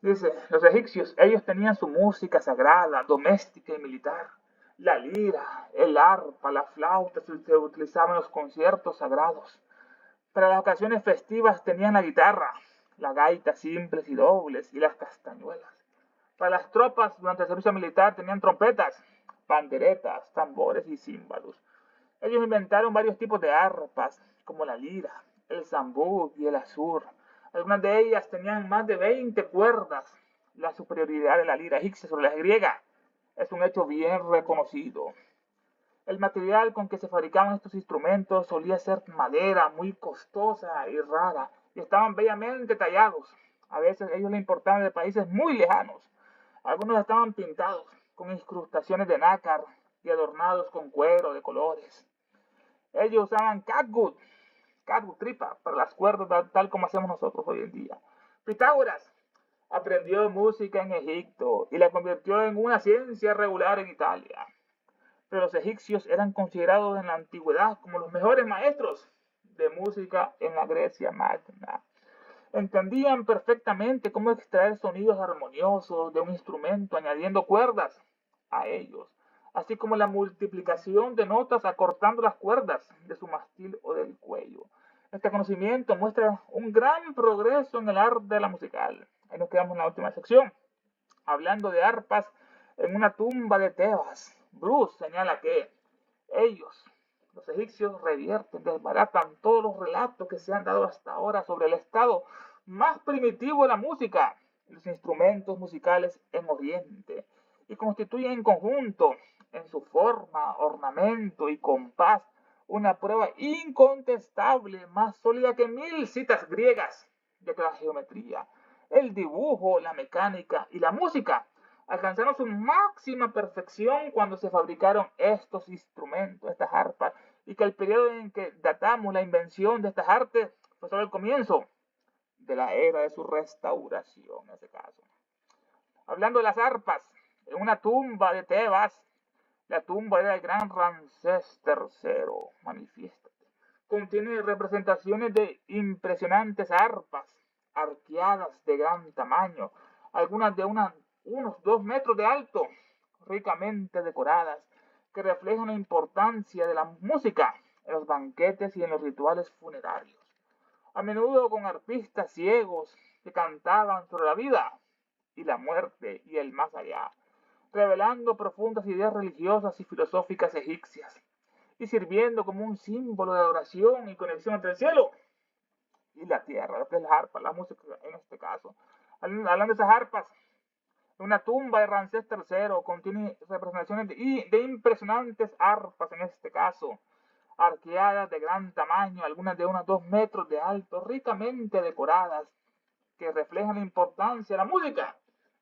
Dice, los egipcios, ellos tenían su música sagrada, doméstica y militar. La lira, el arpa, la flauta se utilizaban en los conciertos sagrados. Para las ocasiones festivas tenían la guitarra, la gaita simples y dobles y las castañuelas. Para las tropas durante el servicio militar tenían trompetas, panderetas, tambores y címbalos. Ellos inventaron varios tipos de arpas, como la lira, el zambú y el azur. Algunas de ellas tenían más de 20 cuerdas. La superioridad de la lira egipcia sobre la griega es un hecho bien reconocido. El material con que se fabricaban estos instrumentos solía ser madera muy costosa y rara, y estaban bellamente tallados. A veces ellos le importaban de países muy lejanos. Algunos estaban pintados con incrustaciones de nácar y adornados con cuero de colores. Ellos usaban catgut tripa para las cuerdas, tal como hacemos nosotros hoy en día. Pitágoras aprendió música en Egipto y la convirtió en una ciencia regular en Italia. Pero los egipcios eran considerados en la antigüedad como los mejores maestros de música en la Grecia magna. Entendían perfectamente cómo extraer sonidos armoniosos de un instrumento añadiendo cuerdas a ellos, así como la multiplicación de notas acortando las cuerdas de su mástil o del cuello. Este conocimiento muestra un gran progreso en el arte de la musical. Ahí nos quedamos en la última sección. Hablando de arpas en una tumba de Tebas, Bruce señala que ellos, los egipcios, revierten, desbaratan todos los relatos que se han dado hasta ahora sobre el estado más primitivo de la música, los instrumentos musicales en Oriente, y constituyen en conjunto, en su forma, ornamento y compás, una prueba incontestable, más sólida que 1000 citas griegas de la geometría. El dibujo, la mecánica y la música alcanzaron su máxima perfección cuando se fabricaron estos instrumentos, estas arpas, y que el periodo en que datamos la invención de estas artes fue solo el comienzo de la era de su restauración, en ese caso. Hablando de las arpas, en una tumba de Tebas, la tumba era el gran Ramsés III, manifiéstate. Contiene representaciones de impresionantes arpas, arqueadas de gran tamaño, algunas de unos 2 metros de alto, ricamente decoradas, que reflejan la importancia de la música en los banquetes y en los rituales funerarios. A menudo con arpistas ciegos que cantaban sobre la vida y la muerte y el más allá, revelando profundas ideas religiosas y filosóficas egipcias, y sirviendo como un símbolo de adoración y conexión entre el cielo y la tierra, lo que es la arpa, la música en este caso. Hablando de esas arpas, una tumba de Ramsés III contiene representaciones de impresionantes arpas en este caso, arqueadas de gran tamaño, algunas de unos 2 metros de alto, ricamente decoradas, que reflejan la importancia de la música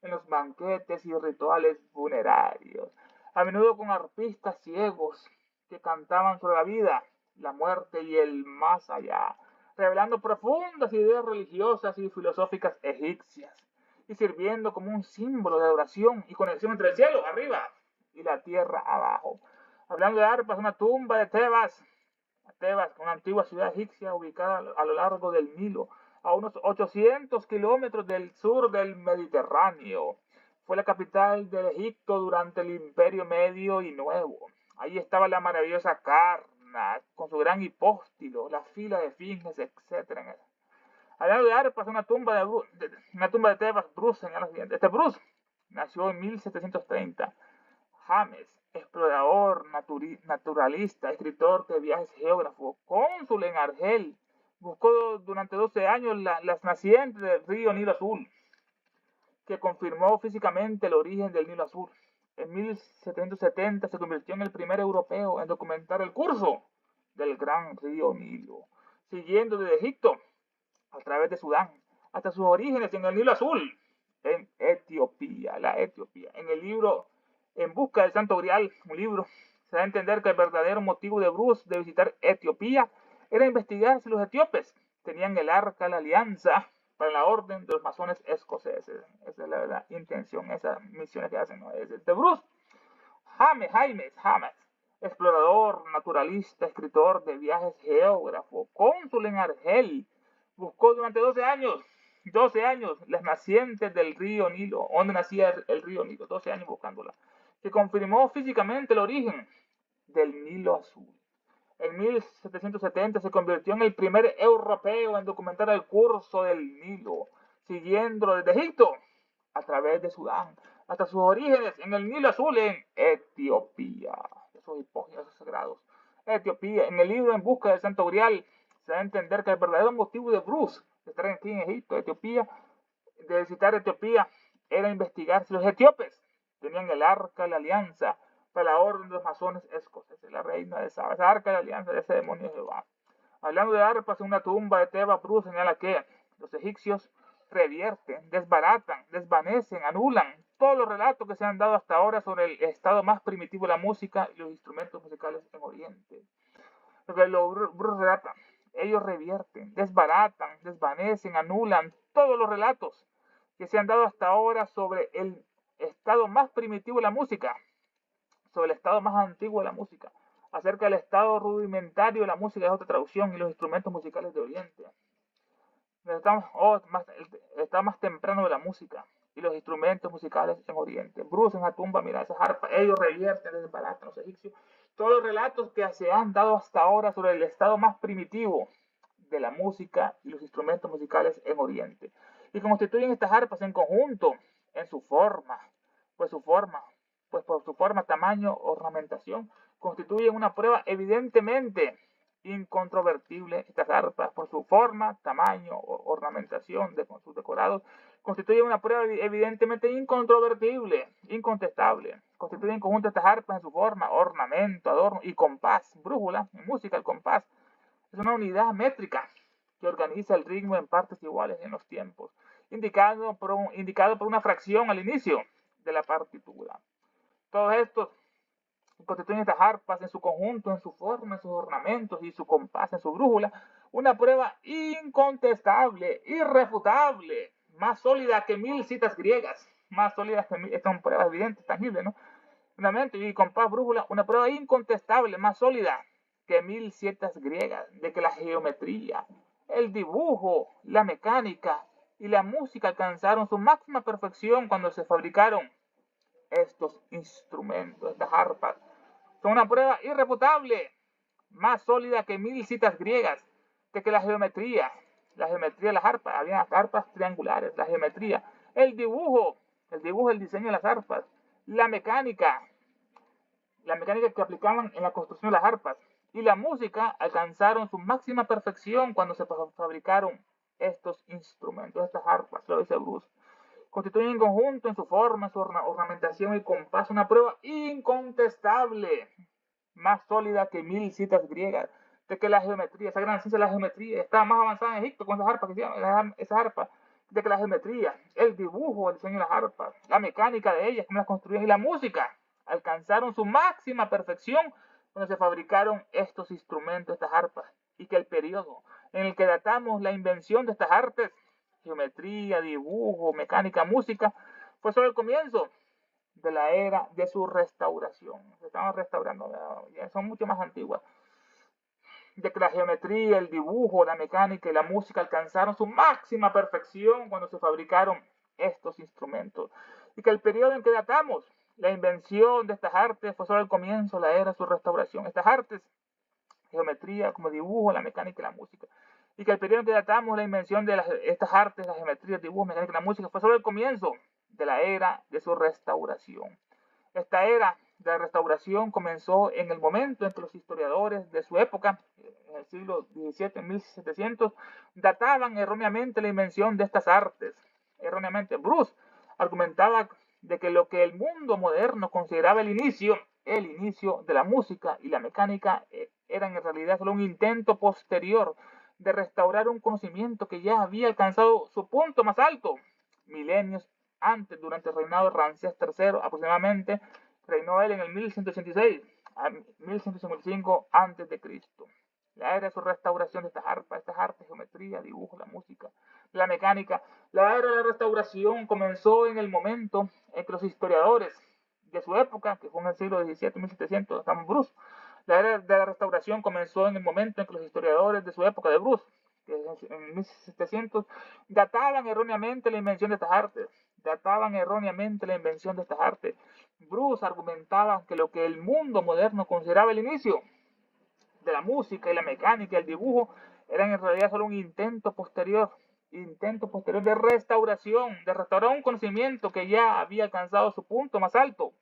en los banquetes y rituales funerarios, a menudo con arpistas ciegos que cantaban sobre la vida, la muerte y el más allá, revelando profundas ideas religiosas y filosóficas egipcias, y sirviendo como un símbolo de adoración y conexión entre el cielo arriba y la tierra abajo. Hablando de arpas, una tumba de Tebas, una antigua ciudad egipcia ubicada a lo largo del Nilo, a unos 800 kilómetros del sur del Mediterráneo. Fue la capital del Egipto durante el Imperio Medio y Nuevo. Ahí estaba la maravillosa Karnak, con su gran hipóstilo, la fila de esfinges, etc. Hablando de arpas, una tumba de Tebas, Bruce señala lo siguiente. Este Bruce nació en 1730. James, explorador, naturalista, escritor de viajes, geógrafo, cónsul en Argel, buscó durante 12 años las nacientes del río Nilo Azul, que confirmó físicamente el origen del Nilo Azul. En 1770 se convirtió en el primer europeo en documentar el curso del gran río Nilo, siguiendo desde Egipto a través de Sudán hasta sus orígenes en el Nilo Azul, en Etiopía, En el libro En busca del Santo Grial, un libro, se da a entender que el verdadero motivo de Bruce de visitar Etiopía era investigar si los etíopes tenían el arca de la alianza para la orden de los masones escoceses. Esa es la intención, esas misiones que hacen, ¿no? Es de Bruce. James, explorador, naturalista, escritor de viajes, geógrafo, cónsul en Argel, buscó durante 12 años 12 años, las nacientes del río Nilo, donde nacía el río Nilo, 12 años buscándola, que confirmó físicamente el origen del Nilo Azul. En 1770 se convirtió en el primer europeo en documentar el curso del Nilo, siguiéndolo desde Egipto a través de Sudán, hasta sus orígenes en el Nilo Azul en Etiopía. Esos hipócritas sagrados. Etiopía, en el libro En busca del Santo Grial, se da a entender que el verdadero motivo de Bruce de estar aquí en Egipto, Etiopía, de visitar Etiopía, era investigar si los etíopes tenían el arca de la alianza para la orden de los masones escoceses, la reina de Saba, esa arca de la alianza de ese demonio de Jehová. Hablando de arpas, en una tumba de Tebas, Bruce señala que los egipcios revierten, desbaratan, desvanecen, anulan todos los relatos que se han dado hasta ahora sobre el estado más primitivo de la música y los instrumentos musicales en Oriente. Lo que Bruce relata, ellos revierten, desbaratan, desvanecen, anulan todos los relatos que se han dado hasta ahora sobre el estado más primitivo de la música, sobre el estado más antiguo de la música, acerca del estado rudimentario de la música, es otra traducción, y los instrumentos musicales de Oriente. El estado más temprano de la música y los instrumentos musicales en Oriente. Bruce en la tumba, mira esas arpas, ellos revierten, desbaratan los egipcios. Todos los relatos que se han dado hasta ahora sobre el estado más primitivo de la música y los instrumentos musicales en Oriente. Y constituyen estas arpas en conjunto, en su forma, pues por su forma, tamaño, ornamentación, constituyen una prueba evidentemente incontrovertible. Estas arpas, por su forma, tamaño, ornamentación, con sus decorados, constituyen una prueba evidentemente incontrovertible, incontestable. Constituyen en conjunto estas arpas en su forma, ornamento, adorno y compás, brújula, en música el compás. Es una unidad métrica que organiza el ritmo en partes iguales en los tiempos, indicado por una fracción al inicio de la partitura. Todos estos constituyen estas arpas en su conjunto, en su forma, en sus ornamentos y su compás, en su brújula, una prueba incontestable, irrefutable, más sólida que 1000 citas griegas, más sólidas que 1000, estas son pruebas evidentes, tangibles, ¿no? Fundamento y compás, brújula, una prueba incontestable, más sólida que 1000 citas griegas, de que la geometría, el dibujo, la mecánica y la música alcanzaron su máxima perfección cuando se fabricaron estos instrumentos, estas arpas. Son una prueba irrefutable, más sólida que 1000 citas griegas, de que la geometría de las arpas, había arpas triangulares, la geometría, el dibujo, el diseño de las arpas, la mecánica que aplicaban en la construcción de las arpas y la música alcanzaron su máxima perfección cuando se fabricaron estos instrumentos, estas arpas, lo dice Bruce. Constituyen en conjunto, en su forma, su ornamentación y compás, una prueba incontestable, más sólida que 1000 citas griegas, de que la geometría, esa gran ciencia de la geometría, estaba más avanzada en Egipto con esas arpas que hicieron, esas arpas, de que la geometría, el dibujo, el diseño de las arpas, la mecánica de ellas, cómo las construían y la música, alcanzaron su máxima perfección cuando se fabricaron estos instrumentos, estas arpas, y que el periodo en el que datamos la invención de estas artes, geometría, dibujo, mecánica, música, fue solo el comienzo de la era de su restauración. Se estaban restaurando, ya son mucho más antiguas. De que la geometría, el dibujo, la mecánica y la música alcanzaron su máxima perfección cuando se fabricaron estos instrumentos. Y que el periodo en que datamos la invención de estas artes fue solo el comienzo de la era de su restauración. Estas artes, geometría, como dibujo, la mecánica y la música. Y que el periodo en que datamos la invención de estas artes, la geometría, el dibujo, la mecánica y la música fue solo el comienzo de la era de su restauración. Esta era de la restauración comenzó en el momento en que los historiadores de su época, en el siglo XVII, en 1700, databan erróneamente la invención de estas artes. Erróneamente, Bruce argumentaba de que lo que el mundo moderno consideraba el inicio de la música y la mecánica, eran en realidad solo un intento posterior de restaurar un conocimiento que ya había alcanzado su punto más alto milenios antes, durante el reinado de Ramsés III, aproximadamente. Reinó él en el 1186 a 1155 antes de Cristo. La era de su restauración de estas artes, geometría, dibujo, la música, la mecánica. La era de la restauración comenzó en el momento en que los historiadores de su época, que fue en el siglo XVII, 1700, estamos Bruce. La era de la restauración comenzó en el momento en que los historiadores de su época, de Bruce, que en 1700, databan erróneamente la invención de estas artes. Bruce argumentaba que lo que el mundo moderno consideraba el inicio de la música y la mecánica y el dibujo eran en realidad solo un intento posterior de restaurar un conocimiento que ya había alcanzado su punto más alto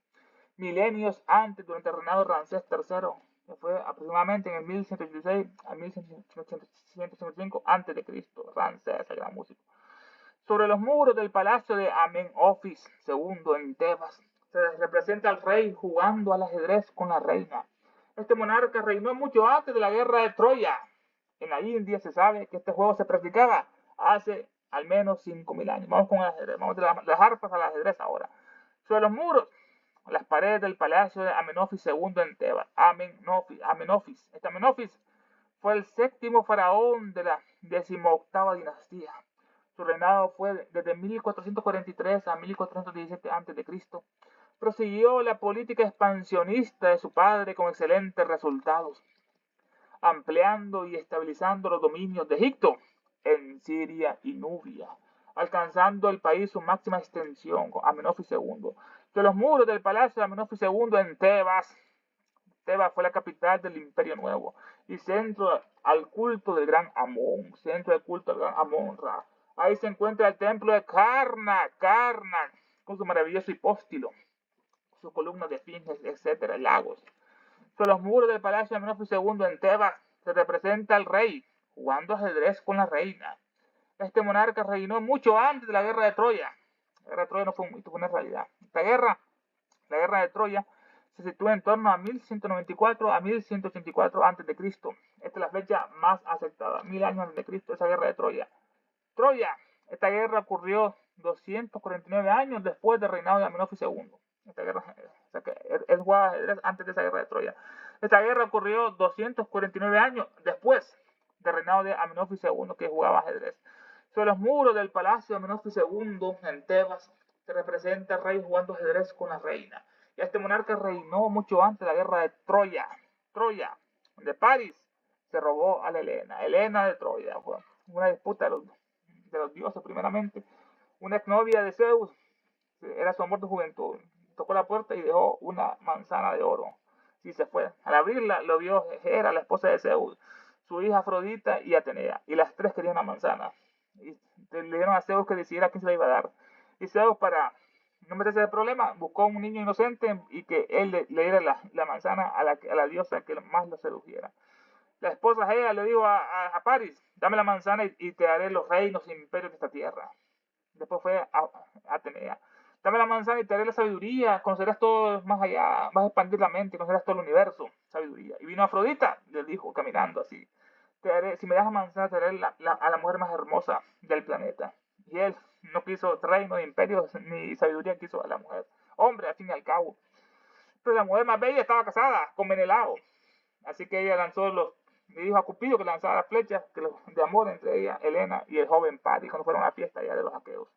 milenios antes, durante el reinado de Ramsés III, que fue aproximadamente en el 1186 a 1155 antes de Cristo. Ramsés, el gran músico. Sobre los muros del palacio de Amenofis II en Tebas se representa al rey jugando al ajedrez con la reina. Este monarca reinó mucho antes de la guerra de Troya. En la India se sabe que este juego se practicaba hace al menos 5000 años. Vamos con el ajedrez, vamos de las arpas al ajedrez ahora. Sobre los muros, las paredes del palacio de Amenofis II en Tebas. Amenofis. Este Amenofis fue el séptimo faraón de la 18ª dinastía. Su reinado fue desde 1443 a 1417 a.C. Prosiguió la política expansionista de su padre con excelentes resultados, ampliando y estabilizando los dominios de Egipto en Siria y Nubia, alcanzando el país su máxima extensión con Amenofis II. De los muros del palacio de Amenofis II en Tebas fue la capital del Imperio Nuevo y centro al culto del gran Amón, Ra. Ahí se encuentra el templo de Karnak, con su maravilloso hipóstilo, sus columnas de esfinges, etcétera, lagos. Sobre los muros del palacio de Amenofis II en Tebas se representa al rey jugando ajedrez con la reina. Este monarca reinó mucho antes de la guerra de Troya. La guerra de Troya no fue un mito, fue una realidad. La guerra de Troya, se sitúa en torno a 1194 a 1184 a.C. Esta es la fecha más aceptada, 1000 años antes de Cristo, esa guerra de Troya. Esta guerra ocurrió 249 años después del reinado de Amenofis II. Esta guerra, él jugaba ajedrez antes de esa guerra de Troya. Esta guerra ocurrió 249 años después del reinado de Amenofis II, que jugaba ajedrez. Sobre los muros del palacio de Amenofis II en Tebas se representa el rey jugando ajedrez con la reina. Y este monarca reinó mucho antes de la guerra de Troya. De París se robó a la Helena de Troya. Bueno, una disputa de los dioses primeramente. Una exnovia de Zeus, era su amor de juventud, tocó la puerta y dejó una manzana de oro. Y se fue. Al abrirla lo vio Hera, la esposa de Zeus, su hija Afrodita y Atenea. Y las tres querían una manzana. Y le dieron a Zeus que decidiera quién se la iba a dar. Y Zeus, para no meterse de problema, buscó a un niño inocente y que él le diera la manzana a la diosa que más lo sedujera. La esposa Hera le dijo a París, dame la manzana y te daré los reinos e imperios de esta tierra. Después fue a Atenea. Dame la manzana y te daré la sabiduría, conocerás todo más allá, vas a expandir la mente, conocerás todo el universo, sabiduría. Y vino Afrodita, le dijo, caminando así, si me das la manzana, te daré a la mujer más hermosa del planeta. Y él no quiso reino, ni imperios, ni sabiduría, quiso a la mujer. Hombre, al fin y al cabo. Pero la mujer más bella estaba casada con Menelao. Así que ella le dijo a Cupido que lanzara las flechas de amor entre ella, Helena, y el joven París, cuando fueron a la fiesta allá de los aqueos.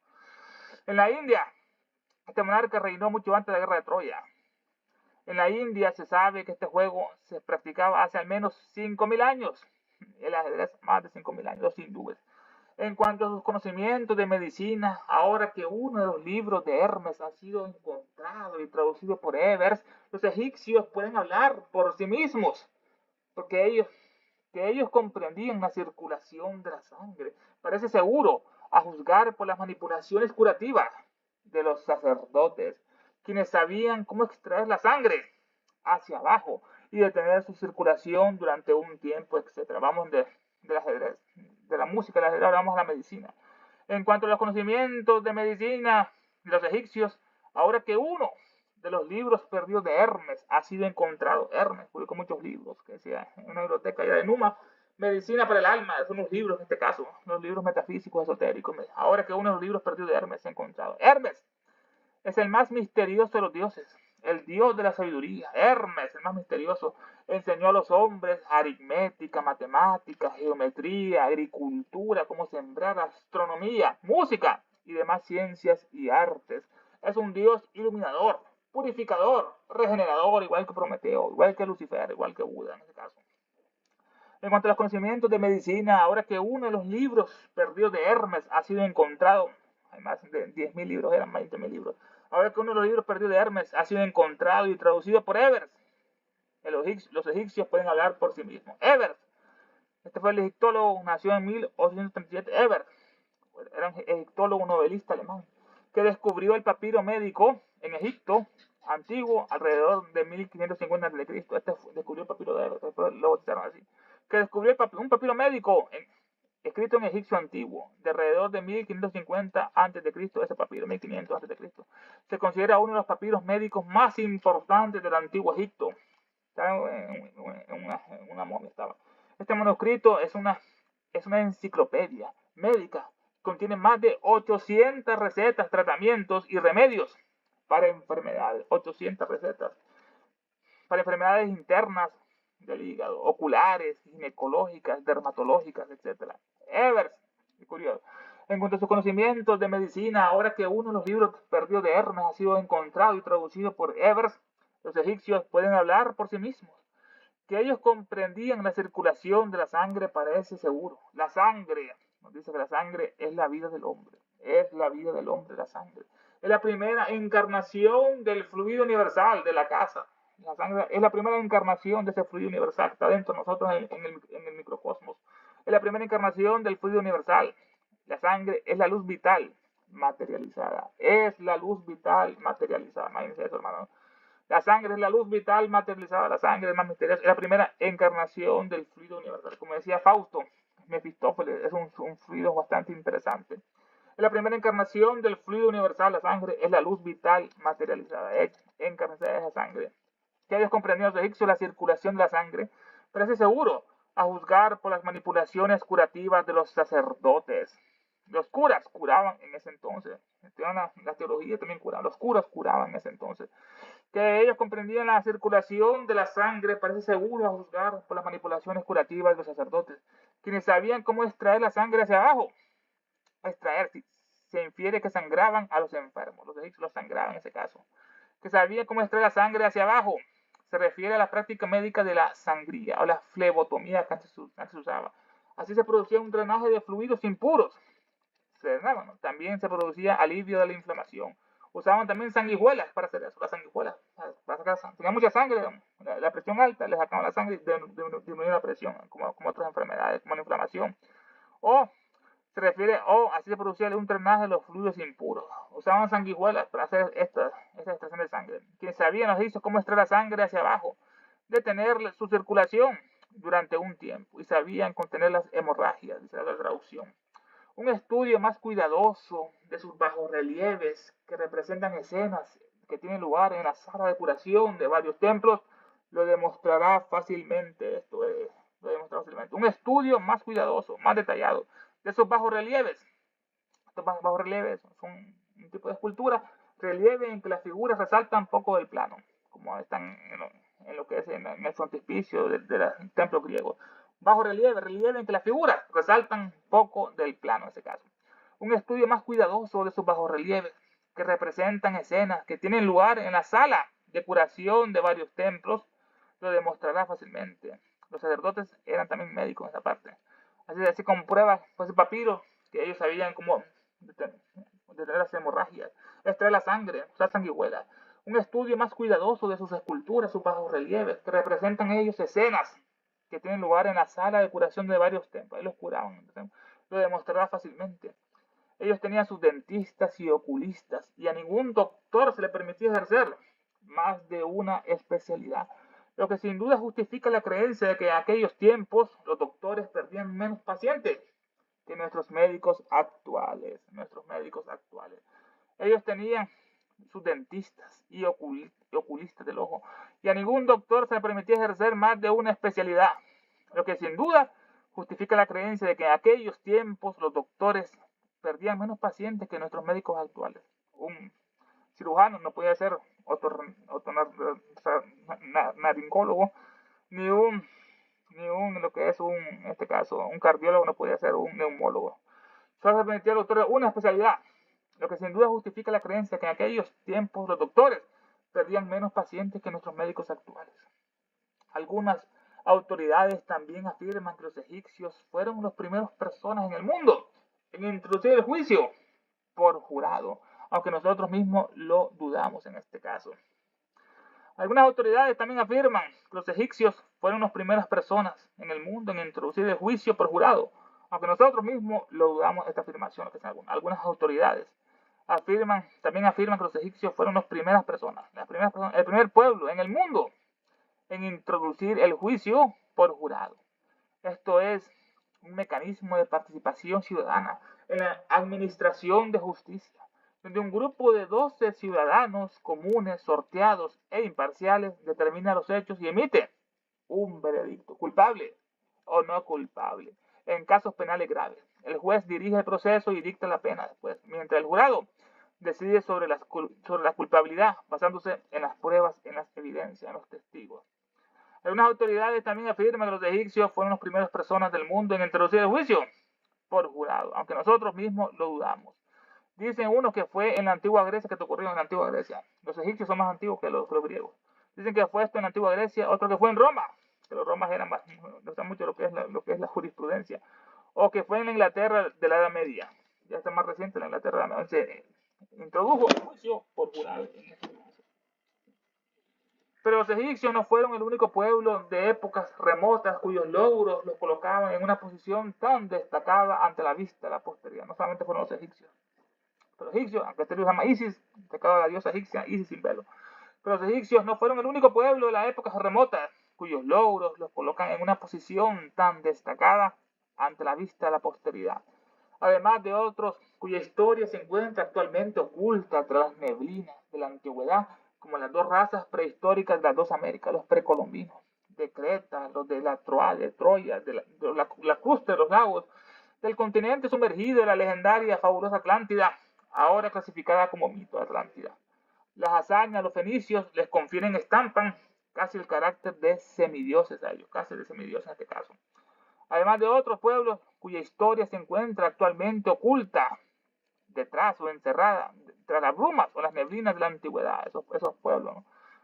En la India, este monarca reinó mucho antes de la guerra de Troya. En la India se sabe que este juego se practicaba hace al menos 5000 años. El ajedrez más de 5000 años, los hindúes. En cuanto a sus conocimientos de medicina, ahora que uno de los libros de Hermes ha sido encontrado y traducido por Evers, los egipcios pueden hablar por sí mismos, porque ellos comprendían la circulación de la sangre. Parece seguro, a juzgar por las manipulaciones curativas de los sacerdotes, quienes sabían cómo extraer la sangre hacia abajo y detener su circulación durante un tiempo, etc. Vamos del ajedrez, de la música del ajedrez, ahora vamos a la medicina. En cuanto a los conocimientos de medicina de los egipcios, ahora que uno de los libros perdidos de Hermes ha sido encontrado. Hermes publicó muchos libros, que decía en una biblioteca allá de Numa, Medicina para el alma, son los libros en este caso, los libros metafísicos, esotéricos. Ahora que uno de los libros perdidos de Hermes se ha encontrado. Hermes es el más misterioso de los dioses, el dios de la sabiduría. Hermes, el más misterioso, enseñó a los hombres aritmética, matemática, geometría, agricultura, cómo sembrar, astronomía, música y demás ciencias y artes. Es un dios iluminador, purificador, regenerador, igual que Prometeo, igual que Lucifer, igual que Buda en este caso. En cuanto a los conocimientos de medicina, ahora que uno de los libros perdidos de Hermes ha sido encontrado, hay más de 10.000 libros, eran 20.000 libros, ahora que uno de los libros perdidos de Hermes ha sido encontrado y traducido por Evers, los egipcios pueden hablar por sí mismos. Evers, este fue el egiptólogo, nació en 1837, Evers, era un egiptólogo novelista alemán, que descubrió el papiro médico en Egipto antiguo alrededor de 1550 a.C. Descubrió el papiro de Evers, lo bautizaron así. Que descubrió un papiro médico escrito en egipcio antiguo, de alrededor de 1550 a.C., ese papiro, 1500 a.C. Se considera uno de los papiros médicos más importantes del antiguo Egipto. Estaba en una momia estaba. Este manuscrito es una enciclopedia médica. Contiene más de 800 recetas, tratamientos y remedios para enfermedades. 800 recetas para enfermedades internas del hígado, oculares, ginecológicas, dermatológicas, etc. Evers, curioso. En cuanto a sus conocimientos de medicina, ahora que uno de los libros perdidos de Hermes ha sido encontrado y traducido por Evers, los egipcios pueden hablar por sí mismos. Que ellos comprendían la circulación de la sangre parece seguro. La sangre, nos dice que la sangre es la vida del hombre. Es la vida del hombre, la sangre. Es la primera encarnación del fluido universal de la casa. La sangre es la primera encarnación de ese fluido universal que está dentro de nosotros en el microcosmos. Es la primera encarnación del fluido universal. La sangre es la luz vital materializada. Es la luz vital materializada. Imagínense eso, hermano. La sangre es la luz vital materializada. La sangre es más misteriosa. Es la primera encarnación del fluido universal. Como decía Fausto, Mefistófeles, es un fluido bastante interesante. Es la primera encarnación del fluido universal. La sangre es la luz vital materializada. Es encarnada esa sangre. Que ellos comprendían los egipcios la circulación de la sangre, parece seguro, a juzgar por las manipulaciones curativas de los sacerdotes. Los curas curaban en ese entonces. La teología también curaba. Los curas curaban en ese entonces. Que ellos comprendían la circulación de la sangre, parece seguro a juzgar por las manipulaciones curativas de los sacerdotes, quienes sabían cómo extraer la sangre hacia abajo. Extraer, se infiere que sangraban a los enfermos. Los egipcios los sangraban en ese caso. Que sabían cómo extraer la sangre hacia abajo. Se refiere a la práctica médica de la sangría o la flebotomía que antes se usaba. Así se producía un drenaje de fluidos impuros. Se drenaban, ¿no? También se producía alivio de la inflamación. Usaban también sanguijuelas para hacer eso, las sanguijuelas. Para sacar sangre. Tenían mucha sangre, la presión alta, les sacaban la sangre y disminuían la presión, como otras enfermedades, como la inflamación. O se refiere, así se producía un drenaje de los fluidos impuros. Usaban sanguijuelas para hacer esta extracción de sangre. Quienes sabían los egipcios cómo extraer la sangre hacia abajo, detener su circulación durante un tiempo, y sabían contener las hemorragias, dice la traducción. Un estudio más cuidadoso de sus bajorrelieves que representan escenas que tienen lugar en la sala de curación de varios templos lo demostrará fácilmente. Un estudio más cuidadoso, más detallado de esos bajorrelieves. Estos bajorrelieves son un tipo de escultura, relieve en que las figuras resaltan poco del plano, como están en lo que es en el frontispicio del templo griego. Bajo relieve en que las figuras resaltan poco del plano en ese caso. Un estudio más cuidadoso de sus bajorrelieves que representan escenas que tienen lugar en la sala de curación de varios templos lo demostrará fácilmente. Los sacerdotes eran también médicos en esa parte. Así comprueba pues el papiro que ellos sabían cómo detener las hemorragias, extraer la sangre, usar sanguijuelas. Un estudio más cuidadoso de sus esculturas, sus bajorrelieves que representan ellos escenas que tienen lugar en la sala de curación de varios templos. Ahí los curaban, ¿entonces? Lo demostrará fácilmente. Ellos tenían sus dentistas y oculistas, y a ningún doctor se le permitía ejercer más de una especialidad. Lo que sin duda justifica la creencia de que en aquellos tiempos los doctores perdían menos pacientes que nuestros médicos actuales. Ellos tenían sus dentistas y oculistas del ojo, y a ningún doctor se le permitía ejercer más de una especialidad, lo que sin duda justifica la creencia de que en aquellos tiempos los doctores perdían menos pacientes que nuestros médicos actuales. Un cirujano no podía ser otorrinolaringólogo, ni lo que es en este caso, un cardiólogo no podía ser un neumólogo. Solo se permitía al doctor una especialidad, lo que sin duda justifica la creencia que en aquellos tiempos los doctores perdían menos pacientes que nuestros médicos actuales. Autoridades también afirman que los egipcios fueron las primeras personas en el mundo en introducir el juicio por jurado, aunque nosotros mismos lo dudamos en este caso. Algunas autoridades también afirman que los egipcios fueron las primeras personas en el mundo en introducir el juicio por jurado, aunque nosotros mismos lo dudamos esta afirmación. Algunas autoridades también afirman que los egipcios fueron las primeras personas, el primer pueblo en el mundo en introducir el juicio por jurado. Esto es un mecanismo de participación ciudadana en la administración de justicia, donde un grupo de 12 ciudadanos comunes, sorteados e imparciales determina los hechos y emite un veredicto, culpable o no culpable, en casos penales graves. El juez dirige el proceso y dicta la pena después, mientras el jurado decide sobre la culpabilidad, basándose en las pruebas, en las evidencias, en los testigos. Algunas autoridades también afirman que los egipcios fueron las primeras personas del mundo en introducir el juicio por jurado, aunque nosotros mismos lo dudamos. Dicen unos que fue en la antigua Grecia, que te ocurrió en la antigua Grecia. Los egipcios son más antiguos que los griegos. Dicen que fue esto en la antigua Grecia, otro que fue en Roma, que los romanos eran más, no gusta mucho lo que es la jurisprudencia, o que fue en la Inglaterra de la Edad Media. Ya está más reciente la Inglaterra de la Edad Media. Se introdujo el juicio por jurado en este caso. Pero los egipcios no fueron el único pueblo de épocas remotas cuyos logros los colocaban en una posición tan destacada ante la vista de la posteridad. No solamente fueron los egipcios. Pero los egipcios, aunque este se llama Isis, destacada la diosa egipcia Isis sin velo. Pero los egipcios no fueron el único pueblo de las épocas remotas cuyos logros los colocan en una posición tan destacada ante la vista de la posteridad. Además de otros cuya historia se encuentra actualmente oculta tras las neblinas de la antigüedad, como las dos razas prehistóricas de las dos Américas, los precolombinos, de Creta, los de la Troya, de la cruz de los lagos, del continente sumergido de la legendaria fabulosa Atlántida, ahora clasificada como mito de Atlántida. Las hazañas, los fenicios les confieren, estampan casi el carácter de semidioses a ellos, casi de semidioses en este caso. Además de otros pueblos cuya historia se encuentra actualmente oculta detrás o encerrada tras las brumas o las neblinas de la antigüedad, esos pueblos.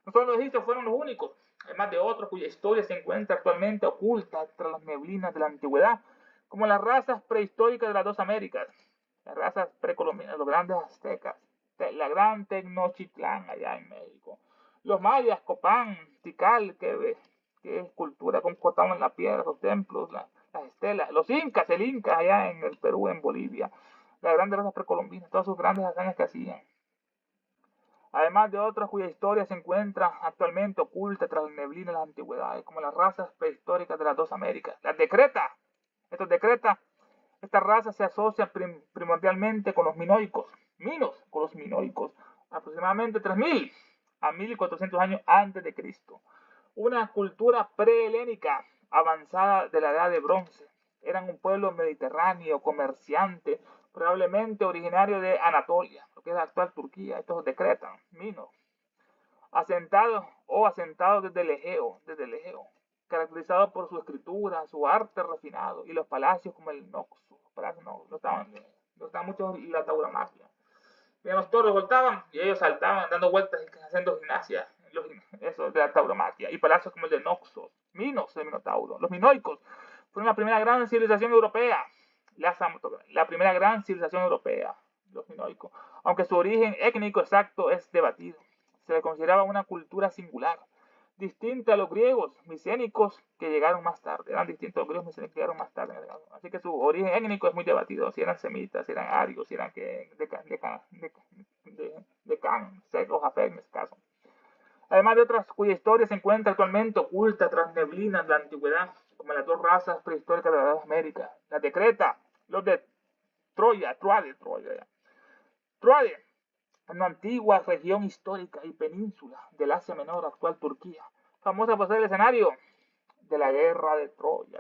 No solo los egipcios fueron los únicos, además de otros cuya historia se encuentra actualmente oculta tras las neblinas de la antigüedad, como las razas prehistóricas de las dos Américas, las razas precolombinas, los grandes aztecas, la gran Tenochtitlán allá en México, los mayas, Copán, Tikal, que es cultura, como cortaban en la piedra, los templos, las estelas, los incas, el inca allá en el Perú, en Bolivia, las grandes razas precolombinas, todas sus grandes hazañas que hacían. Además de otras cuya historia se encuentra actualmente oculta tras la neblina de las antigüedades, como las razas prehistóricas de las dos Américas. Las de Creta, estas razas se asocian primordialmente con los minoicos, aproximadamente 3000 a 1400 años antes de Cristo. Una cultura prehelénica avanzada de la edad de bronce. Eran un pueblo mediterráneo, comerciante, probablemente originario de Anatolia, lo que es la actual Turquía, estos de Creta, minos, asentados desde el Egeo, caracterizado por su escritura, su arte refinado y los palacios como el Noxus. Los palacios no estaban mucho la tauromaquia. Los toros voltaban y ellos saltaban dando vueltas y haciendo gimnasia, eso de la tauromaquia, y palacios como el de Noxos, Minos de Minotauro. Los minoicos fueron la primera gran civilización europea, la primera gran civilización europea, los minoicos, aunque su origen étnico exacto es debatido. Se le consideraba una cultura singular, distinta a los griegos micénicos que llegaron más tarde. Eran distintos a los griegos micénicos que llegaron más tarde. Así que su origen étnico es muy debatido. Si eran semitas, si eran arios, si eran de Can, secos, Jafet en este caso. Además de otras cuya historia se encuentra actualmente oculta tras neblinas de la antigüedad, como las dos razas prehistóricas de las Américas, las de Creta, los de Troya, una antigua región histórica y península del Asia Menor, actual Turquía, famosa por ser el escenario de la guerra de Troya,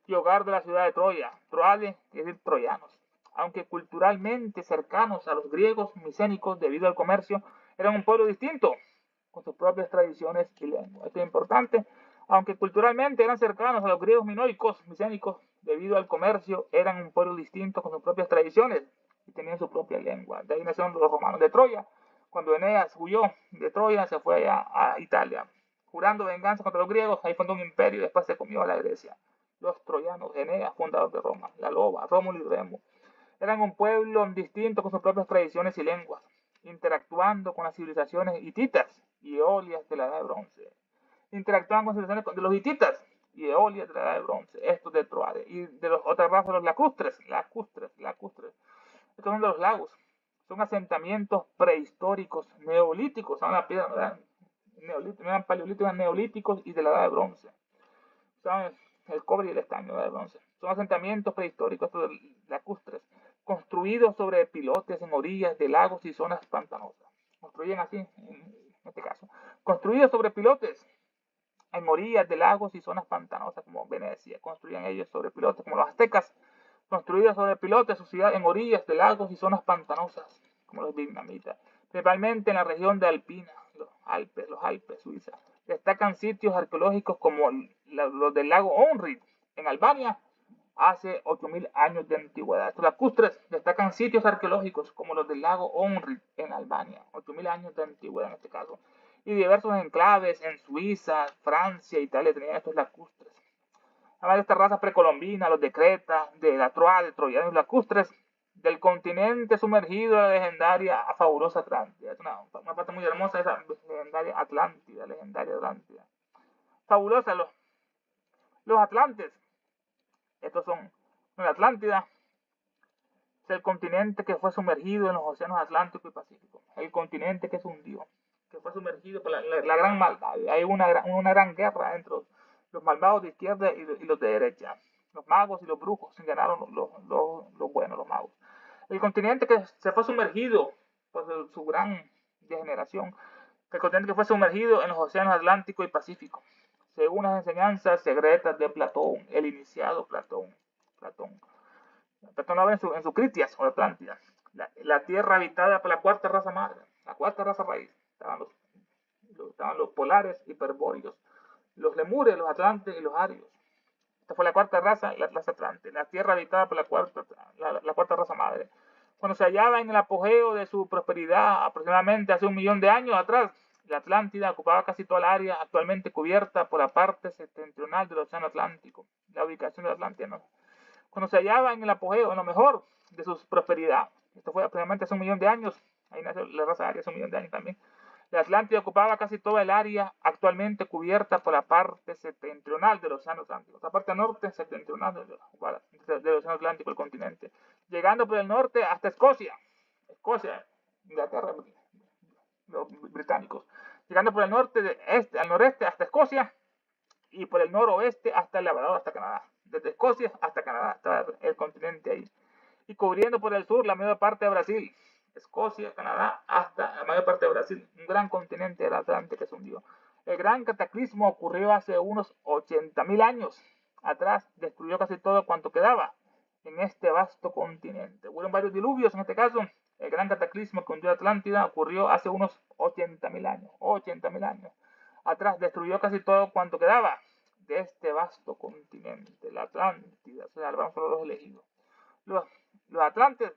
y hogar de la ciudad de Troya, Troade, es decir, troyanos. Aunque culturalmente cercanos a los griegos micénicos debido al comercio, eran un pueblo distinto, con sus propias tradiciones y lenguas. Esto es importante. Aunque culturalmente eran cercanos a los griegos micénicos, debido al comercio, eran un pueblo distinto con sus propias tradiciones y tenían su propia lengua. De ahí nacieron los romanos de Troya. Cuando Eneas huyó de Troya, se fue a Italia jurando venganza contra los griegos, ahí fundó un imperio y después se comió a la Grecia. Los troyanos, Eneas, fundador de Roma, la loba, Rómulo y Remo, eran un pueblo distinto con sus propias tradiciones y lenguas, interactuando con las civilizaciones hititas y eolias de la Edad de Bronce. Interactuaban con civilizaciones de los hititas y eolias de la Edad de Bronce, estos de Troade, y de las otras razas, los lacustres. Estos son de los lagos. Son asentamientos prehistóricos, neolíticos, son la piedra, ¿verdad? Eran paleolíticos, neolíticos y de la Edad de Bronce. Son el cobre y el estaño de la Edad de Bronce. Son asentamientos prehistóricos, lacustres, construidos sobre pilotes en orillas de lagos y zonas pantanosas. Construyen así, en este caso. Construidos sobre pilotes en orillas de lagos y zonas pantanosas, como Venecia. Construían ellos sobre pilotes, como los aztecas. Construidos sobre pilotes, su ciudad en orillas de lagos y zonas pantanosas, como los vietnamitas. Principalmente en la región de Alpina, los Alpes, Suiza. Destacan sitios arqueológicos como los del lago Onrid, en Albania, hace 8.000 años de antigüedad. Estos lacustres destacan sitios arqueológicos como los del lago Onrid en Albania, 8.000 años de antigüedad en este caso. Y diversos enclaves en Suiza, Francia, Italia tenían estos lacustres. Además de esta raza precolombina, los de Creta, de la Troade, troyanos lacustres, del continente sumergido de la legendaria fabulosa Atlántida. Es una parte muy hermosa de esa legendaria Atlántida. Fabulosa, los Atlantes. Estos son la Atlántida, es el continente que fue sumergido en los océanos Atlántico y Pacífico. El continente que se hundió, que fue sumergido por la gran maldad. Hay una gran guerra entre los malvados de izquierda y los de derecha. Los magos y los brujos ganaron los buenos, los magos. El continente que se fue sumergido por su gran degeneración. El continente que fue sumergido en los océanos Atlántico y Pacífico. Según las enseñanzas secretas de Platón, el iniciado Platón habla en su Critias o Atlántida, la tierra habitada por la cuarta raza madre, la cuarta raza raíz. Estaban los polares hiperbóreos, los lemures, los atlantes y los arios. Esta fue la cuarta raza, la raza atlante, la tierra habitada por la cuarta raza madre. Cuando se hallaba en el apogeo de su prosperidad, aproximadamente hace 1.000.000 de años atrás, la Atlántida ocupaba casi toda el área actualmente cubierta por la parte septentrional del Océano Atlántico, la ubicación de la Atlántida, ¿no? Cuando se hallaba en el apogeo, en lo mejor de su prosperidad, esto fue aproximadamente hace 1.000.000 de años, ahí nació la raza aria hace 1.000.000 de años también, la Atlántida ocupaba casi toda el área actualmente cubierta por la parte septentrional del Océano Atlántico, la parte norte septentrional del Océano Atlántico, el continente, llegando por el norte hasta Escocia, Inglaterra, los británicos, llegando por el norte al noreste hasta Escocia y por el noroeste hasta el Labrador, hasta Canadá. Desde Escocia hasta Canadá estaba el continente ahí. Y cubriendo por el sur la mayor parte de Brasil. Escocia, Canadá, hasta la mayor parte de Brasil. Un gran continente del Atlántico que se hundió. El gran cataclismo ocurrió hace unos 80.000 años atrás. Destruyó casi todo cuanto quedaba en este vasto continente. Hubo varios diluvios en este caso. El gran cataclismo que hundió Atlántida ocurrió hace unos 80.000 años. 80.000 años atrás. Destruyó casi todo cuanto quedaba de este vasto continente, la Atlántida. O sea, vamos a los elegidos. Los atlantes,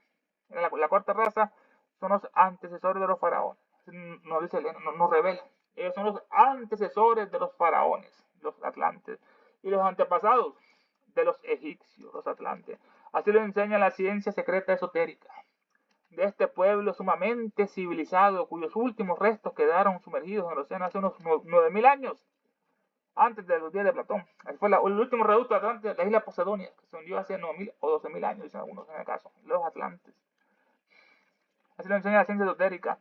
la cuarta raza, son los antecesores de los faraones. Nos dice Elena, nos revela. Ellos son los antecesores de los faraones, los atlantes, y los antepasados de los egipcios, los atlantes. Así lo enseña la ciencia secreta esotérica de este pueblo sumamente civilizado, cuyos últimos restos quedaron sumergidos en el océano hace unos 9.000 años, antes de los días de Platón. Ahí fue el último reducto atlante de la isla Posedonia, que se hundió hace 9.000 o 12.000 años, dicen algunos en el caso, los atlantes. Así lo enseña la ciencia esotérica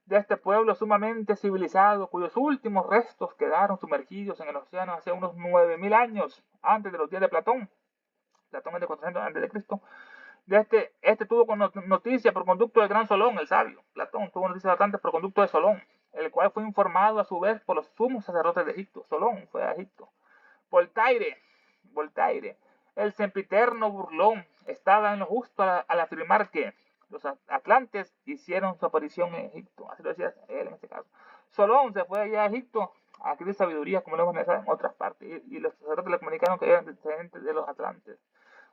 de este pueblo sumamente civilizado, cuyos últimos restos quedaron sumergidos en el océano hace unos 9.000 años, antes de los días de Platón. Platón es de 400 antes de Cristo. Este tuvo noticia por conducto del gran Solón, el sabio. Platón tuvo noticias atlantes por conducto de Solón, el cual fue informado a su vez por los sumos sacerdotes de Egipto. Solón fue a Egipto. Voltaire, el sempiterno burlón, estaba en lo justo al afirmar que los atlantes hicieron su aparición en Egipto. Así lo decía él en este caso. Solón se fue allá a Egipto a adquirir sabiduría, como lo hemos analizado en otras partes, y los sacerdotes le comunicaron que eran descendientes de los atlantes.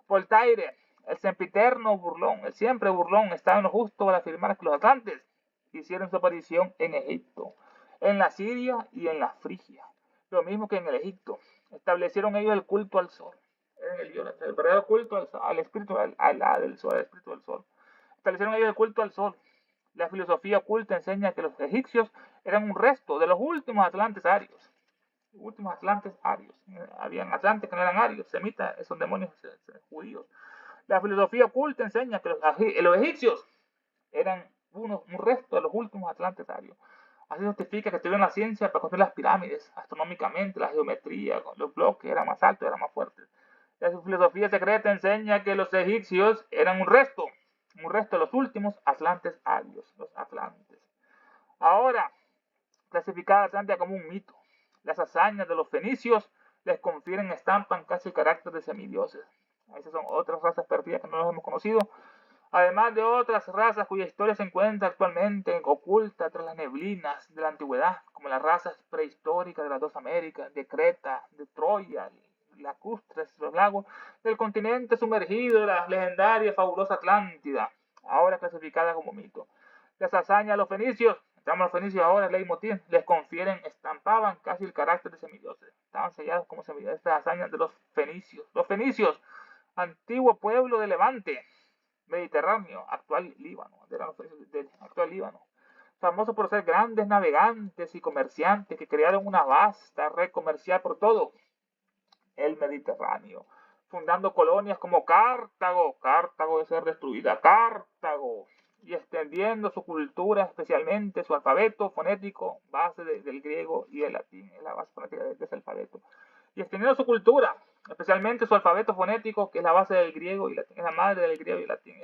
Voltaire, el sempiterno burlón, el siempre burlón, estaba en lo justo al afirmar que los atlantes hicieron su aparición en Egipto, en la Siria y en la Frigia. lo mismo que en el Egipto. Establecieron ellos el culto al sol. El verdadero culto al espíritu del sol, al espíritu del sol. Establecieron ellos el culto al sol. La filosofía oculta enseña que los egipcios eran un resto de los últimos atlantes arios. Últimos atlantes arios. Habían atlantes que no eran arios, semitas, son demonios judíos. La filosofía oculta enseña que los egipcios eran un resto de los últimos atlantes arios. Así justifica que tuvieron la ciencia para construir las pirámides, astronómicamente, la geometría, los bloques eran más altos, eran más fuertes. La filosofía secreta enseña que los egipcios eran un resto de los últimos atlantes arios, los atlantes. Ahora, clasificada Atlántida como un mito. Las hazañas de los fenicios les confieren, estampan casi el carácter de semidioses. Esas son otras razas perdidas que no las hemos conocido. Además de otras razas cuya historia se encuentra actualmente oculta tras las neblinas de la antigüedad, como las razas prehistóricas de las dos Américas, de Creta, de Troya, lacustres, los lagos, del continente sumergido de la legendaria fabulosa Atlántida, ahora clasificada como mito. Las hazañas de los fenicios, entramos a los fenicios ahora, leitmotiv, les confieren, estampaban casi el carácter de semidioses. Estaban sellados como semidioses, estas hazañas de los fenicios. Los fenicios, antiguo pueblo de Levante, Mediterráneo, actual Líbano, actual Líbano, famoso por ser grandes navegantes y comerciantes que crearon una vasta red comercial por todo el Mediterráneo, fundando colonias como Cartago de ser destruida, Cartago, y extendiendo su cultura, especialmente su alfabeto fonético, base del griego y el latín, es la base fonética de ese alfabeto, y extendiendo su cultura, especialmente su alfabeto fonético, que es la base del griego y latín, es la madre del griego y latín,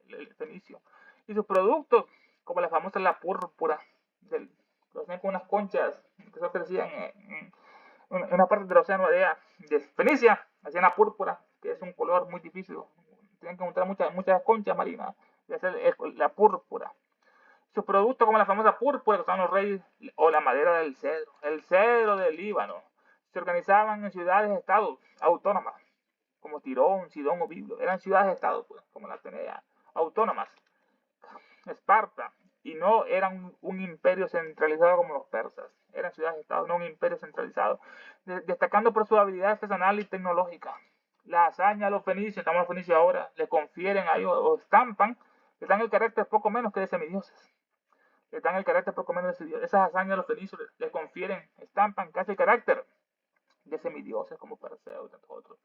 el fenicio, y sus productos, como la famosa la púrpura, lo hacían con unas conchas que se crecían en una parte del océano de Fenicia, hacían la púrpura, que es un color muy difícil, tienen que encontrar muchas conchas marinas, y hacer la púrpura. Sus productos como la famosa púrpura, que son los reyes, o la madera del cedro, el cedro del Líbano, se organizaban en ciudades-estados autónomas, como Tirón, Sidón o Biblo. Eran ciudades-estados, pues, como la Atenea, autónomas. Esparta, y no eran un imperio centralizado como los persas. Eran ciudades-estados, no un imperio centralizado. Destacando por su habilidad artesanal y tecnológica. La hazaña a los fenicios, estamos los fenicios ahora, le confieren a ellos o estampan, le dan el carácter poco menos que de semidioses. Le dan el carácter poco menos de semidioses. Esas hazañas a los fenicios le confieren, estampan casi el carácter de semidioses como Perseo y tantos otros.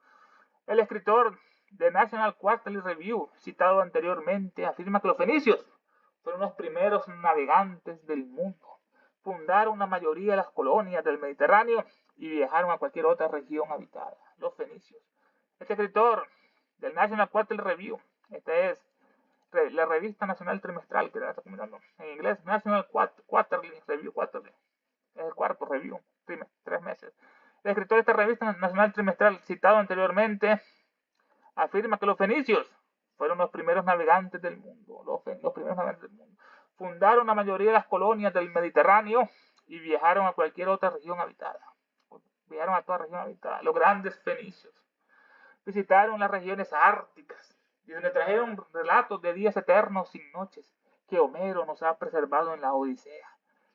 El escritor de National Quarterly Review, citado anteriormente, afirma que los fenicios fueron los primeros navegantes del mundo. Fundaron la mayoría de las colonias del Mediterráneo y viajaron a cualquier otra región habitada. Los fenicios. Este escritor del National Quarterly Review, esta es la revista nacional trimestral que está comentando en inglés, National Quarterly Review, es el cuarto review, 3 meses. El escritor de esta revista nacional trimestral, citado anteriormente, afirma que los fenicios fueron los primeros navegantes del mundo, los primeros navegantes del mundo. Fundaron la mayoría de las colonias del Mediterráneo y viajaron a cualquier otra región habitada. Viajaron a toda región habitada. Los grandes fenicios visitaron las regiones árticas y donde trajeron relatos de días eternos sin noches que Homero nos ha preservado en la Odisea.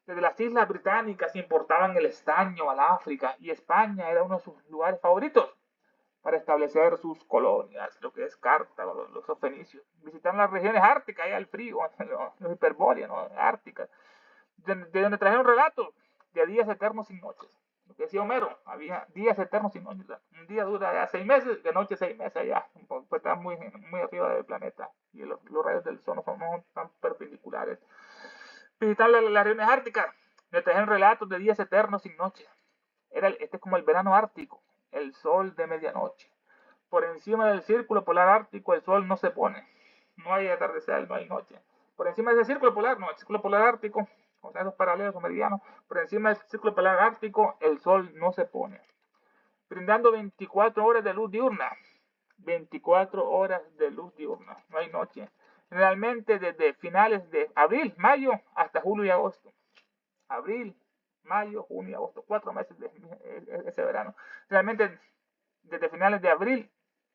Desde las islas británicas importaban el estaño al África y España era uno de sus lugares favoritos para establecer sus colonias, lo que es Cartago, los fenicios. Visitaron las regiones árticas, allá al frío, los hiperbóreas, ¿no? Árticas, de donde trajeron relatos de días eternos sin noches. Lo que decía Homero, había días eternos sin noches. Un día dura ya 6 meses, de noche 6 meses allá, pues está muy arriba del planeta y los rayos del sol no son tan perpendiculares. Visitaron las regiones árticas, le trajeron relatos de días eternos sin noches. Este es como el verano ártico, el sol de medianoche. Por encima del círculo polar ártico el sol no se pone. No hay atardecer, no hay noche. Por encima de ese círculo polar, no, el círculo polar ártico, o sea, esos paralelos o meridianos, por encima del círculo polar ártico el sol no se pone. Brindando 24 horas de luz diurna. 24 horas de luz diurna, no hay noche. Generalmente desde finales de abril, mayo, hasta julio y agosto. Abril, mayo, junio y agosto, 4 meses de ese verano. Realmente desde finales de abril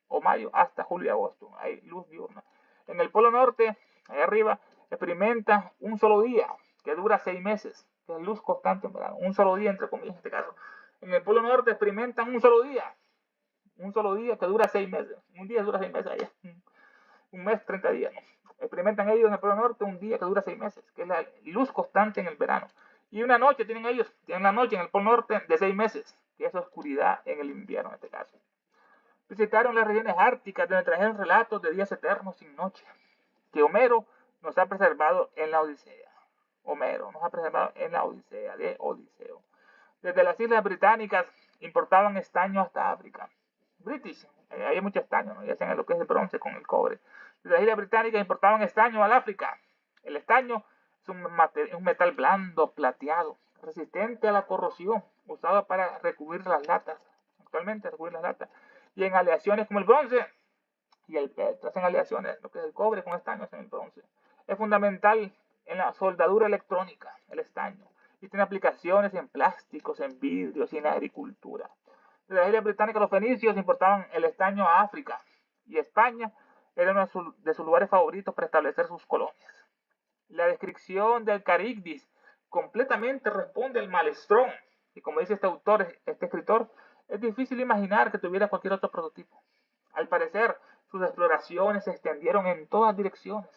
o mayo hasta julio y agosto hay luz diurna. En el polo norte, ahí arriba, experimenta un solo día que dura 6 meses, que es luz constante en verano, un solo día entre comillas en este caso. En el Polo Norte experimentan un solo día que dura 6 meses. Un día dura 6 meses allá. Un mes, 30 días. ¿No? Experimentan ellos en el Polo Norte un día que dura 6 meses, que es la luz constante en el verano. Y una noche tienen la noche en el Polo Norte de 6 meses, que es oscuridad en el invierno en este caso. Visitaron las regiones árticas donde trajeron relatos de días eternos sin noche, que Homero nos ha preservado en la Odisea. Homero nos ha preservado en la Odisea de Odiseo. Desde las Islas Británicas importaban estaño hasta África. British, hay mucho estaño, ¿no? Ya hacían lo que es el bronce con el cobre. Desde las Islas Británicas importaban estaño al África. El estaño es un metal blando, plateado, resistente a la corrosión, usado para recubrir las latas. Actualmente recubrir las latas. Y en aleaciones como el bronce y el petro, hacen aleaciones, lo que es el cobre con estaño en el bronce. Es fundamental en la soldadura electrónica, el estaño, y tiene aplicaciones en plásticos, en vidrios y en la agricultura. De la isla británica, los fenicios importaban el estaño a África, y España era uno de sus lugares favoritos para establecer sus colonias. La descripción del Caribdis completamente responde al Malestrón, y como dice este autor, este escritor, es difícil imaginar que tuviera cualquier otro prototipo. Al parecer, sus exploraciones se extendieron en todas direcciones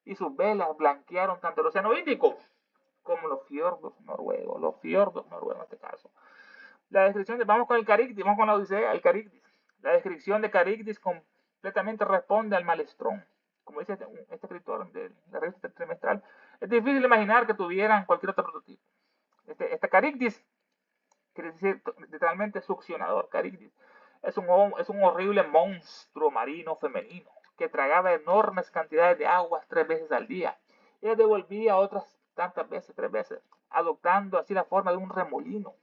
y sus velas blanquearon tanto el Océano Índico como los fiordos noruegos en este caso. La descripción vamos con el Caribdis, vamos con la Odisea, el Caribdis. La descripción de Caribdis completamente responde al Malestrón. Como dice este escritor de la revista trimestral, es difícil imaginar que tuvieran cualquier otro prototipo. Este Caribdis quiere decir literalmente succionador. Caribdis es un horrible monstruo marino femenino que tragaba enormes cantidades de agua 3 veces al día. Ella devolvía otras tantas veces, 3 veces, adoptando así la forma de un remolino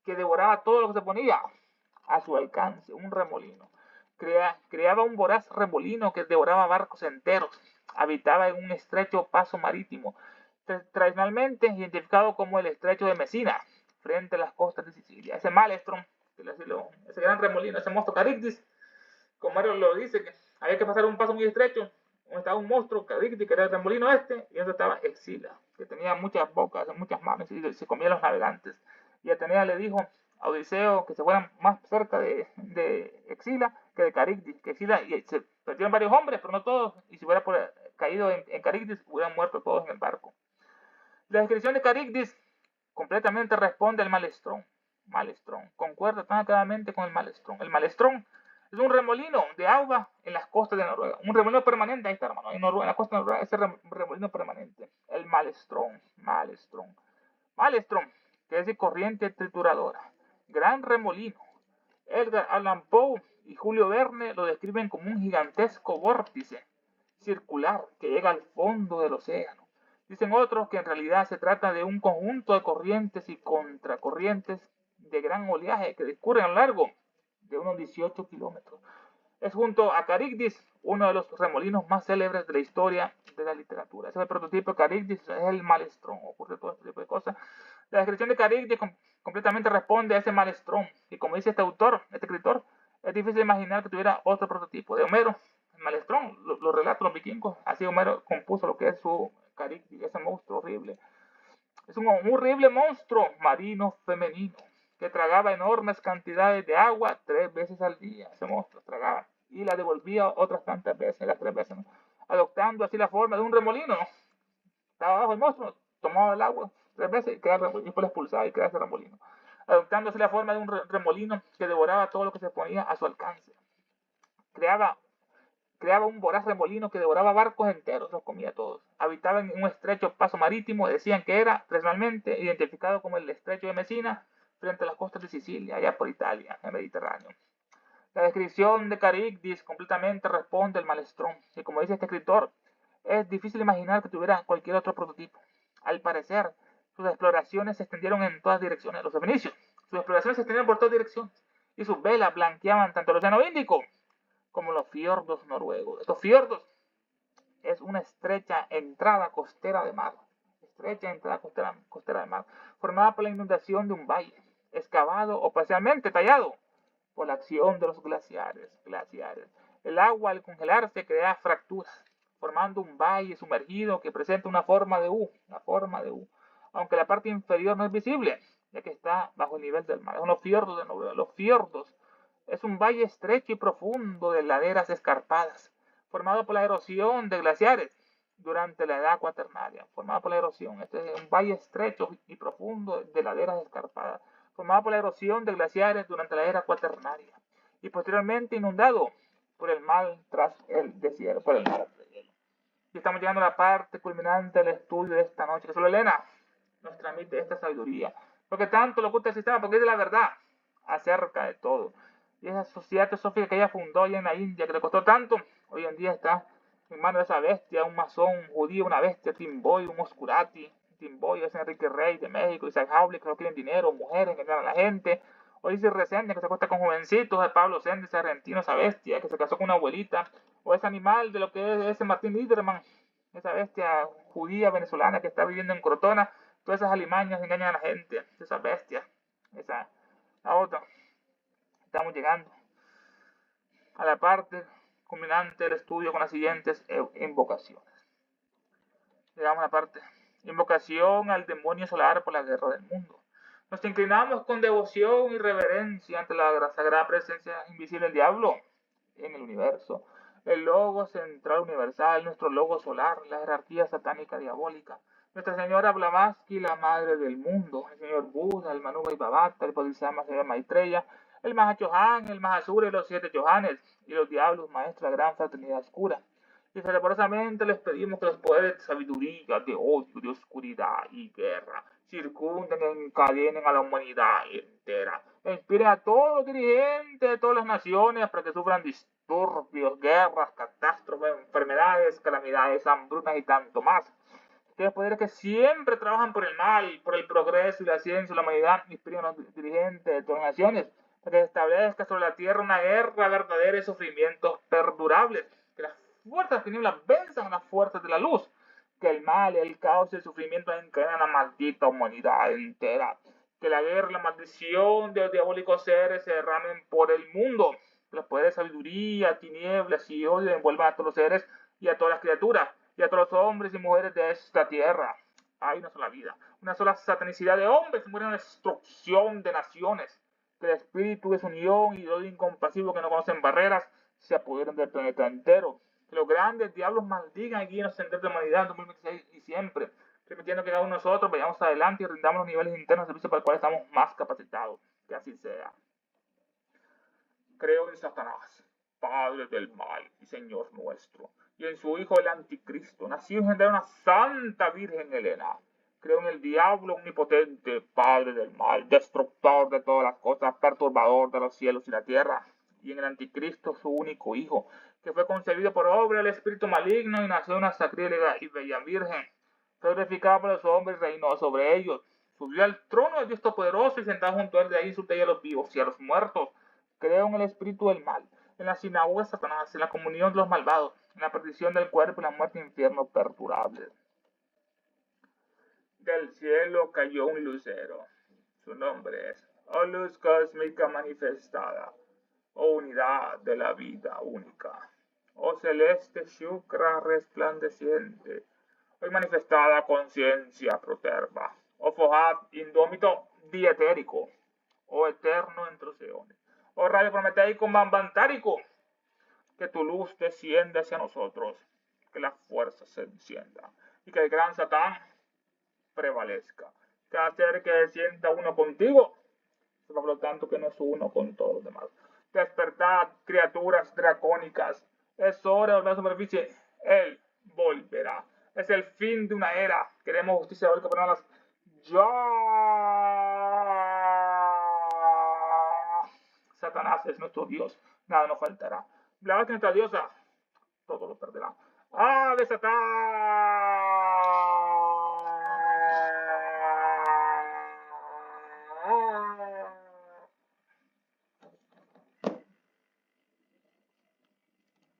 que devoraba todo lo que se ponía a su alcance, un remolino. Creaba un voraz remolino que devoraba barcos enteros. Habitaba en un estrecho paso marítimo, tradicionalmente identificado como el estrecho de Messina, frente a las costas de Sicilia. Ese Maelstrom, ese gran remolino, ese monstruo Caribdis, como Mario lo dice, que había que pasar un paso muy estrecho, donde estaba un monstruo Caribdis, que era el remolino y donde estaba Exila, que tenía muchas bocas, muchas manos, y se comía a los navegantes. Y Atenea le dijo a Odiseo que se fueran más cerca de Exila que de Caribdis, que Exila, y se perdieron varios hombres, pero no todos, y si hubiera caído en Caribdis, hubieran muerto todos en el barco. La descripción de Caribdis completamente responde al Malestrón. Concuerda tan claramente con el Malestrón. El Malestrón es un remolino de agua en las costas de Noruega. Un remolino permanente, ahí está, hermano. En la costa de Noruega, ese remolino permanente. El Malestrón, que es de corriente trituradora. Gran remolino. Edgar Allan Poe y Julio Verne lo describen como un gigantesco vórtice circular que llega al fondo del océano. Dicen otros que en realidad se trata de un conjunto de corrientes y contracorrientes de gran oleaje que discurren a lo largo de unos 18 kilómetros. Es junto a Caribdis uno de los remolinos más célebres de la historia de la literatura. Ese es el prototipo de Caribdis, es el Malestrón, ocurre todo este tipo de cosas. La descripción de Caribdis completamente responde a ese Malestrón, y como dice este autor, este escritor, es difícil imaginar que tuviera otro prototipo. De Homero, el Malestrón, lo relatan los vikingos, así Homero compuso lo que es su Caribdis, ese monstruo horrible. Es un horrible monstruo marino femenino que tragaba enormes cantidades de agua 3 veces al día. Ese monstruo tragaba y la devolvía otras tantas veces, las 3 veces, ¿no? Adoptando así la forma de un remolino, ¿no? Estaba abajo el monstruo, tomaba el agua 3 veces y después la expulsaba y quedaba ese remolino. Adoptando así la forma de un remolino que devoraba todo lo que se ponía a su alcance. Creaba un voraz remolino que devoraba barcos enteros, los comía todos. Habitaba en un estrecho paso marítimo, decían que era regionalmente identificado como el estrecho de Messina, frente a las costas de Sicilia, allá por Italia, en el Mediterráneo. La descripción de Caribdis completamente responde al Malestrón, y como dice este escritor, es difícil imaginar que tuviera cualquier otro prototipo. Al parecer, sus exploraciones se extendieron en todas direcciones. Los fenicios, sus exploraciones se extendieron por todas direcciones, y sus velas blanqueaban tanto el Océano Índico como los fiordos noruegos. Estos fiordos es una estrecha entrada costera de mar, formada por la inundación de un valle, excavado o parcialmente tallado por la acción de los glaciares. El agua al congelarse crea fracturas, formando un valle sumergido que presenta una forma de U, aunque la parte inferior no es visible. ya que está bajo el nivel del mar. Es unos fiordos de Noruega. Los fiordos es un valle estrecho y profundo de laderas escarpadas, formado por la erosión de glaciares durante la edad cuaternaria. Formado por la erosión. Este es un valle estrecho y profundo de laderas escarpadas, formado por la erosión de glaciares durante la era cuaternaria y posteriormente inundado por el mar tras el desierto, por el mar. Y estamos llegando a la parte culminante del estudio de esta noche, que solo Elena nos transmite esta sabiduría. Porque tanto lo gusta el sistema, porque es de la verdad acerca de todo. Y esa sociedad teosófica que ella fundó allá en la India, que le costó tanto, hoy en día está en manos de esa bestia, un masón, un judío, una bestia, Tim Boy, un oscurati. Tim Boy es Enrique Rey de México, Isaac Hauble, que no quieren dinero, mujeres, que engañan a la gente. O dice Resende, que se acuesta con jovencitos, de Pablo Sendes, argentino, esa bestia, que se casó con una abuelita. O ese animal de lo que es ese Martín Liederman, esa bestia judía venezolana que está viviendo en Crotona. Todas esas alimañas engañan a la gente, esas bestias. Esa, la otra. Estamos llegando a la parte culminante del estudio con las siguientes invocaciones. Llegamos a la parte. Invocación al demonio solar por la guerra del mundo. Nos inclinamos con devoción y reverencia ante la sagrada presencia invisible del diablo en el universo. El logo central universal, nuestro logo solar, la jerarquía satánica diabólica. Nuestra Señora Blavatsky, la madre del mundo. El Señor Buda, el Manu Vaibhava, el Bodhisattva, el Señor Maitreya, el Mahachohan, el Mahasura y los 7 Chohanes y los diablos maestros de la gran fraternidad oscura. Y fervorosamente les pedimos que los poderes de sabiduría, de odio, de oscuridad y guerra circunden y encadenen a la humanidad entera. E inspiren a todos los dirigentes de todas las naciones para que sufran disturbios, guerras, catástrofes, enfermedades, calamidades, hambrunas y tanto más. Aquellos poderes que siempre trabajan por el mal, por el progreso y la ciencia y la humanidad, inspiren a los dirigentes de todas las naciones para que establezca sobre la tierra una guerra verdadera y sufrimientos perdurables. Que las fuerzas de las tinieblas venzan a las fuerzas de la luz. Que el mal, el caos y el sufrimiento encadenan a la maldita humanidad entera. Que la guerra y la maldición de los diabólicos seres se derramen por el mundo. Que los poderes de sabiduría, tinieblas y odio envuelvan a todos los seres y a todas las criaturas y a todos los hombres y mujeres de esta tierra. Hay una sola vida, una sola satanicidad de hombres, muere una destrucción de naciones. Que el espíritu de desunión y de odio incompasivo que no conocen barreras se apoderen del planeta entero. Que los grandes diablos maldigan y guíen los senderos de la humanidad en 2026 y siempre, permitiendo que cada uno de nosotros vayamos adelante y rindamos los niveles internos de servicio para los cuales estamos más capacitados. Que así sea. Creo en Satanás, padre del mal y Señor nuestro, y en su Hijo el Anticristo, nacido y engendrado una Santa Virgen Helena. Creo en el diablo omnipotente, padre del mal, destructor de todas las cosas, perturbador de los cielos y la tierra, y en el Anticristo, su único Hijo, que fue concebido por obra del espíritu maligno y nació una sacrílega y bella Virgen. Fue glorificado por los hombres y reinó sobre ellos. Subió al trono del Dios Todopoderoso y sentado junto a él de ahí insulta a los vivos y a los muertos. Creo en el espíritu del mal, en la sinagoga de Satanás, en la comunión de los malvados, en la perdición del cuerpo y la muerte e infierno perdurable. Del cielo cayó un lucero. Su nombre es O Luz Cósmica Manifestada, o Unidad de la Vida Única, o Celeste Shukra Resplandeciente, hoy manifestada conciencia proterva, o Fohat Indómito Dietérico, o Eterno entre los eones, o rayo prometeico mambantárico, que tu luz descienda hacia nosotros, que la fuerza se encienda, y que el gran Satán prevalezca, que hacer que sienta uno contigo, por lo tanto que no es uno con todos los demás. Despertad, criaturas dracónicas, es hora de volver a la superficie, él volverá. Es el fin de una era, queremos justicia de personas. Ya. Satanás es nuestro Dios, nada nos faltará. La que nuestra diosa, todo lo perderá. ¡Ave Satán!